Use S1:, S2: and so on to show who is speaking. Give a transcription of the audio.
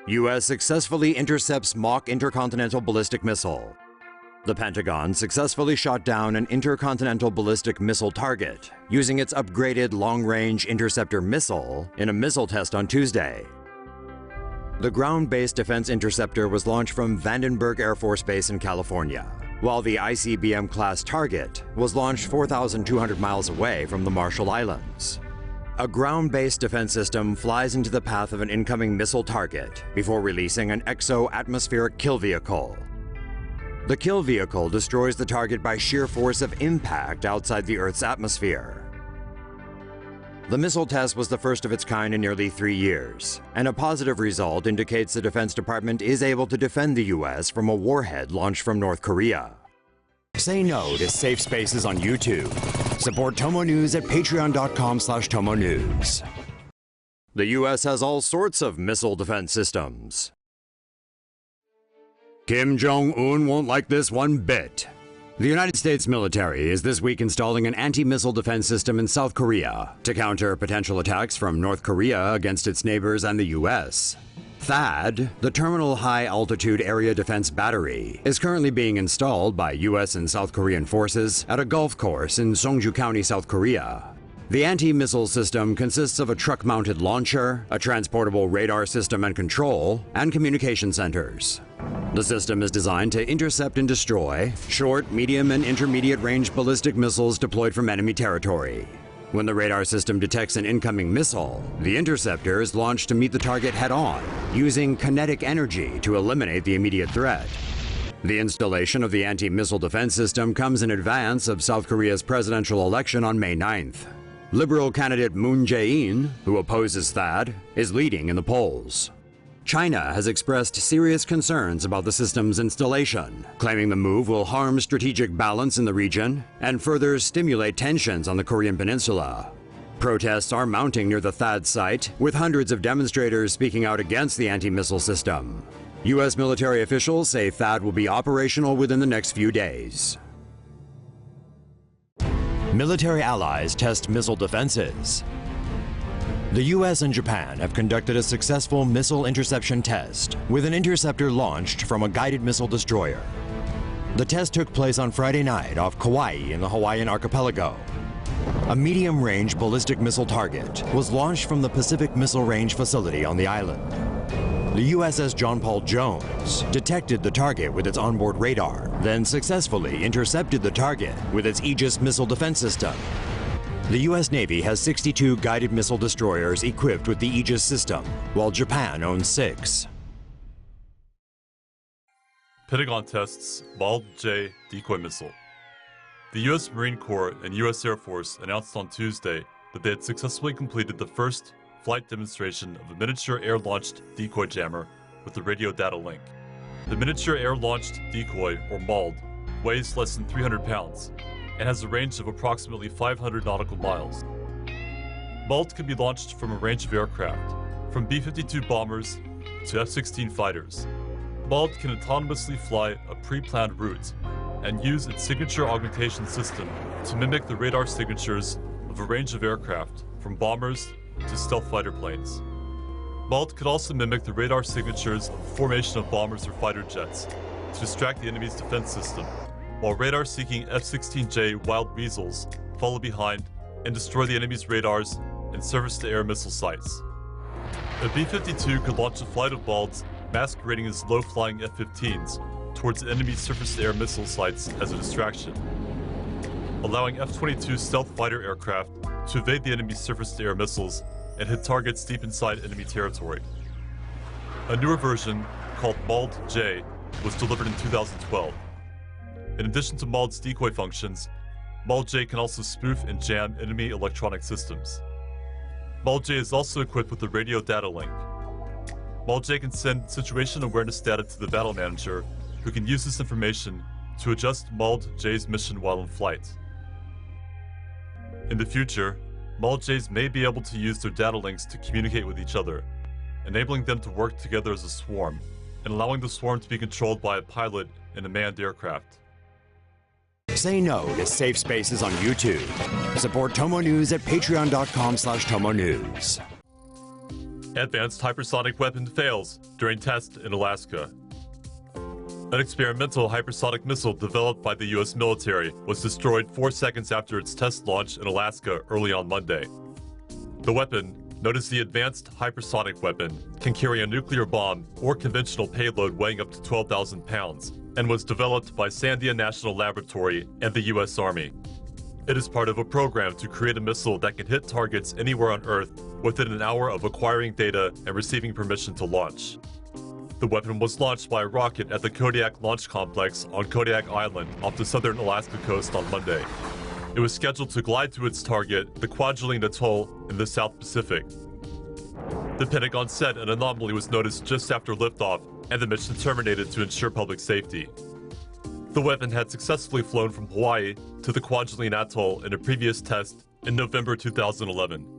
S1: U.S. successfully intercepts mock intercontinental ballistic missile. The Pentagon successfully shot down an intercontinental ballistic missile target using its upgraded long-range interceptor missile in a missile test on Tuesday. The ground-based defense interceptor was launched from Vandenberg Air Force Base in California, while the ICBM-class target was launched 4,200 miles away from the Marshall Islands. A ground-based defense system flies into the path of an incoming missile target before releasing an Exoatmospheric Kill Vehicle. The kill vehicle destroys the target by sheer force of impact outside the Earth's atmosphere. The missile test was the first of its kind in nearly 3 years, and a positive result indicates the Defense Department is able to defend the U.S. from a warhead launched from North Korea. Say no to safe spaces on YouTube. Support TomoNews at patreon.com/TomoNews. The U.S. has all sorts of missile defense systems. Kim Jong-un won't like this one bit. The United States military is this week installing an anti-missile defense system in South Korea to counter potential attacks from North Korea against its neighbors and the U.S. THAAD, the Terminal High Altitude Area Defense Battery, is currently being installed by U.S. and South Korean forces at a golf course in Seongju County, South Korea. The anti-missile system consists of a truck-mounted launcher, a transportable radar system and control, and communication centers. The system is designed to intercept and destroy short, medium, and intermediate-range ballistic missiles deployed from enemy territory. When the radar system detects an incoming missile, the interceptor is launched to meet the target head-on, using kinetic energy to eliminate the immediate threat. The installation of the anti-missile defense system comes in advance of South Korea's presidential election on May 9th. Liberal candidate Moon Jae-in, who opposes THAAD, is leading in the polls. China has expressed serious concerns about the system's installation, claiming the move will harm strategic balance in the region and further stimulate tensions on the Korean peninsula. Protests are mounting near the THAAD site, with hundreds of demonstrators speaking out against the anti-missile system. U.S. military officials say THAAD will be operational within the next few days. Military allies test missile defenses. The U.S. and Japan have conducted a successful missile interception test with an interceptor launched from a guided missile destroyer. The test took place on Friday night off Kauai in the Hawaiian archipelago. A medium-range ballistic missile target was launched from the Pacific Missile Range facility on the island. The USS John Paul Jones detected the target with its onboard radar, then successfully intercepted the target with its Aegis missile defense system. The U.S. Navy has 62 guided missile destroyers equipped with the Aegis system, while Japan owns 6.
S2: Pentagon tests MALD-J decoy missile. The U.S. Marine Corps and U.S. Air Force announced on Tuesday that they had successfully completed the first flight demonstration of a miniature air-launched decoy jammer with a radio data link. The miniature air-launched decoy, or MALD, weighs less than 300 pounds and has a range of approximately 500 nautical miles. MALD can be launched from a range of aircraft, from B-52 bombers to F-16 fighters. MALD can autonomously fly a pre-planned route and use its signature augmentation system to mimic the radar signatures of a range of aircraft, from bombers to stealth fighter planes. MALD could also mimic the radar signatures of a formation of bombers or fighter jets to distract the enemy's defense system, while radar-seeking F-16J Wild Weasels follow behind and destroy the enemy's radars and surface-to-air missile sites. A B-52 could launch a flight of MALDs masquerading as low-flying F-15s towards the enemy's surface-to-air missile sites as a distraction, allowing F-22 stealth fighter aircraft to evade the enemy's surface-to-air missiles and hit targets deep inside enemy territory. A newer version, called MALD-J, was delivered in 2012. In addition to MALD's decoy functions, MALD-J can also spoof and jam enemy electronic systems. MALD-J is also equipped with a radio data link. MALD-J can send situation awareness data to the battle manager, who can use this information to adjust MALD-J's mission while in flight. In the future, MALD-Js may be able to use their data links to communicate with each other, enabling them to work together as a swarm, and allowing the swarm to be controlled by a pilot in a manned aircraft.
S1: Say no to safe spaces on YouTube. Support TomoNews at patreon.com/TomoNews.
S2: Advanced hypersonic weapon fails during test in Alaska. An experimental hypersonic missile developed by the U.S. military was destroyed 4 seconds after its test launch in Alaska early on Monday. The weapon, known as the Advanced Hypersonic Weapon, can carry a nuclear bomb or conventional payload weighing up to 12,000 pounds, and was developed by Sandia National Laboratory and the U.S. Army. It is part of a program to create a missile that can hit targets anywhere on Earth within an hour of acquiring data and receiving permission to launch. The weapon was launched by a rocket at the Kodiak Launch Complex on Kodiak Island off the southern Alaska coast on Monday. It was scheduled to glide to its target, the Kwajalein Atoll in the South Pacific. The Pentagon said an anomaly was noticed just after liftoff, and the mission terminated to ensure public safety. The weapon had successfully flown from Hawaii to the Kwajalein Atoll in a previous test in November 2011.